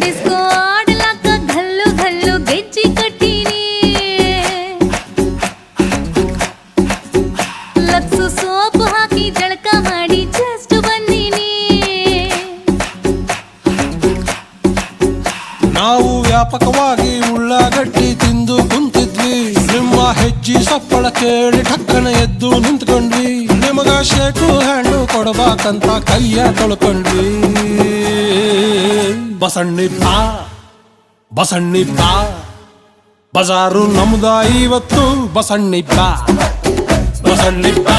disco ಆಡ್ಲಾಕ ಘಲ್ಲು ಘಲ್ಲು ಗೆಜ್ಜಿ ಕಟ್ಟೀನಿ Lux soap ಹಾಕಿ ಜಳಕ ಮಾಡಿ just ಬಂದೀನಿ ನಾವು ವ್ಯಾಪಕವಾಗಿ ಉಳ್ಳಾಗಡ್ಡಿ ತಿಂದು ಕುಂತಿದ್ವಿ ನಿಮ್ಮ ಹೆಜ್ಜಿ ಸಪ್ಪಳ ಕೇಳಿ ಠಕ್ಕನ ಎದ್ದು ನಿಂತ್ಕೊಂಡ್ವಿ ನಿಮಗ ಶೇಕು ಹ್ಯಾಂಡು ಕೊಡಬೇಕಂತ ಕೈಯ ತೊಳ್ಕೊಂಡ್ವಿ ಬಸಣ್ಣಿ ಬಾ ಬಸಣ್ಣಿ ಬಾ ಬಜಾರು ನಮ್ದ ಇವತ್ತು ಬಸಣ್ಣಿ ಬಾ ಬಸಣ್ಣಿ ಬಾ